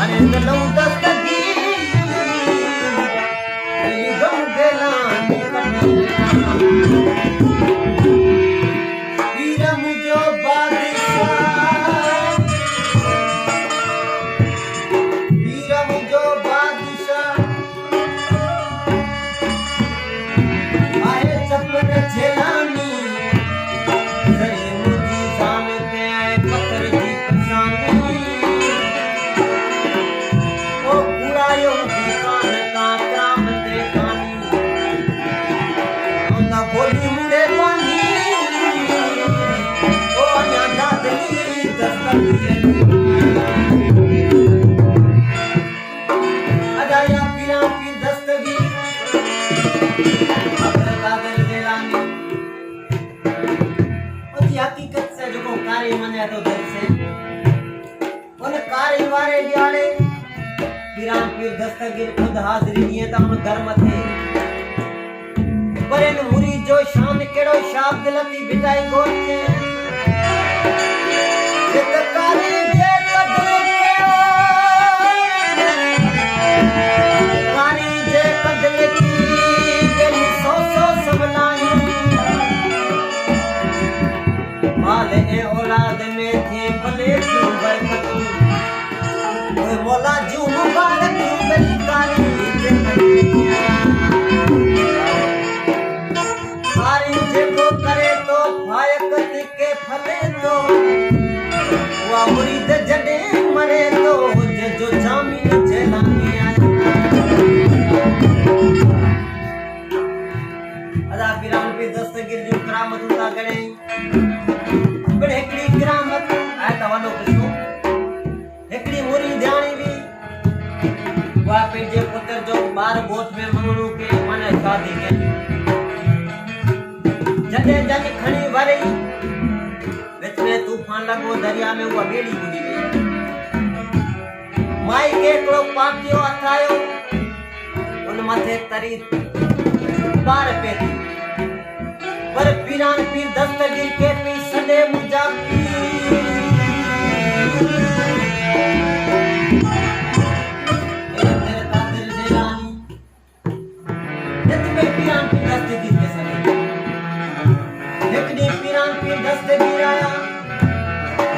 अरे नलऊ दस्तगीर तेरी गम गेलानी वीरा मुझो बादशाह वीरा मुझो बादशाह आए चपन झेलानी सही मुझी जान के आए पत्थर की परेशानी ओ बुरायो दीवान का काम देखानी ना बोली मुड़े पानी ओ अन्या दादली दस्तगीर अदाया पीरा की दस्तगीर कादर गेलानी उसकी हकीकत से जो कार्य मने तो दिल से उन कार्य वारे दियाले पीरा की दस्तगीर खुद हाजिरी दिए त हम घर मथे पर इन मुरी जो शान केड़ो शाब्द लती बिटाई गोचे चितकारी जे कदर केड़ो कारी जे कदर की गली सौ सबलाई माल ए औलाद में थे भले क्यों बरकत ओए मौला जू मुबारक क्यों गली कारी जे जेको करे तो फायकत के फले तो वा मुरीद जडे मरे तो जे जो जामिन जेलानी आए अदा पीरान पे दस्तगीर जो करामत उता करे बड़े एकड़ी करामत आए तवानो किसो एकड़ी मुरी ध्यानी भी वा पे जे पुत्र जो बार गोठ में मनणू के माने शादी के जडे जन खणी वरी विच में तूफान लगो दरिया में वो बेड़ी बुडी गई माई के एकड़ो पाटियो अथायो उन मथे तरी बार पे थी पर पीरान पीर दस्तगीर के पी सदे मुजा दस्तगीर आया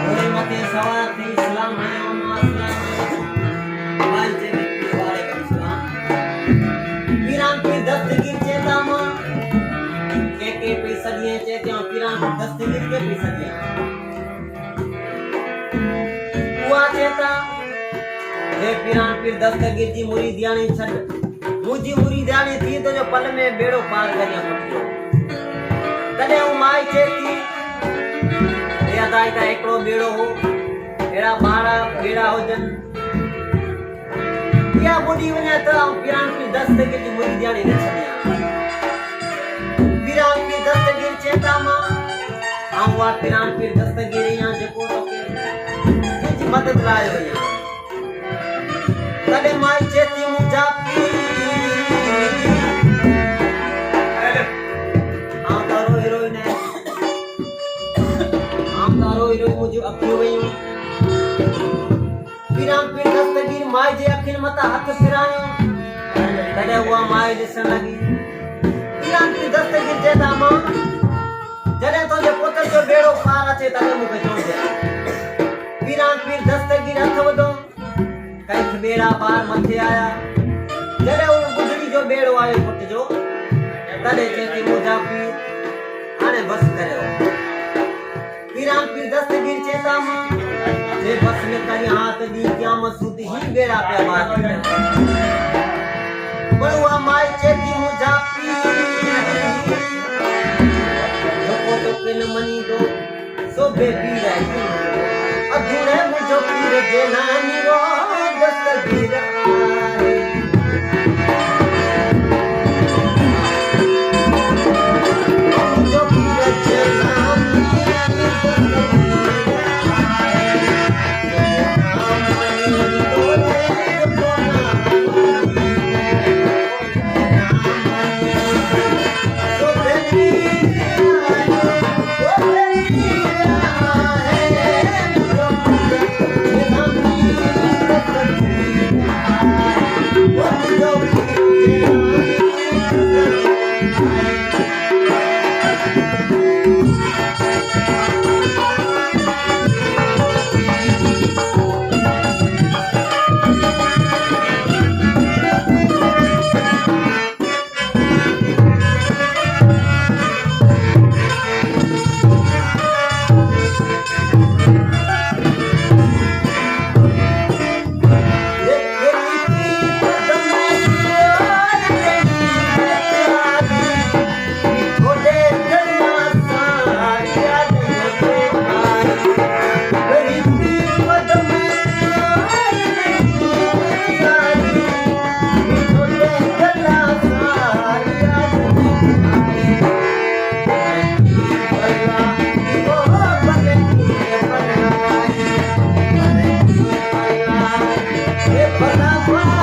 घोड़े मथे सवार थे इस्लाम आया अस्सलाम भाई जे वालेकुम सलाम पीरान की दस्तगीर चेता मां के पैसा दिए चेते पीरान की दस्तगीर के पैसा दिए हुआ चेता ये पीरान पीर दस्तगीर जी मुरीदियानी छड मुजी मुरीदियानी थी तो जो पल में बेड़ो पार करिया पटियो तने उ माई चेती दाई एकड़ो बेड़ो हो एड़ा मारा बेड़ा हो जन या बुडी वने त पीरान की दस्तगीर जी मुरी दियानी ने छडिया पीरान की दस्तगीर चेता मा आवा पीरान की दस्तगीर या जेको तो के जी मदद लायो या तले माई चेती मुजा पी हीरो मुझे अखियो वयो पीरान पीर दस्तगीर माई जे अखिन मता हाथ फिरायो तडे हुआ माई दिसन लगी पीरान पीर दस्तगीर जे दामा जने तो जे पुत्र जो बेड़ो पार अचे तने मुके छोड़ दे पीरान पीर दस्तगीर हथ वदो कई बेड़ा पार मथे आया जने वो गुजरी जो बेड़ो आयो पुट जो तडे चेती मुजा पीर आने बस करो पीरान पीर दस्तगीर चेता मां जे बस में करी हाथ दी क़यामत सूती ही बेड़ा पे मार बड़ुआ माई चेती मुझा पी लोको तो किन मनी दो सो बेबी रही अधूरे मुझो पीर जे नानी वो दस्तगीर मुझो पीर जे नानी हे भला मां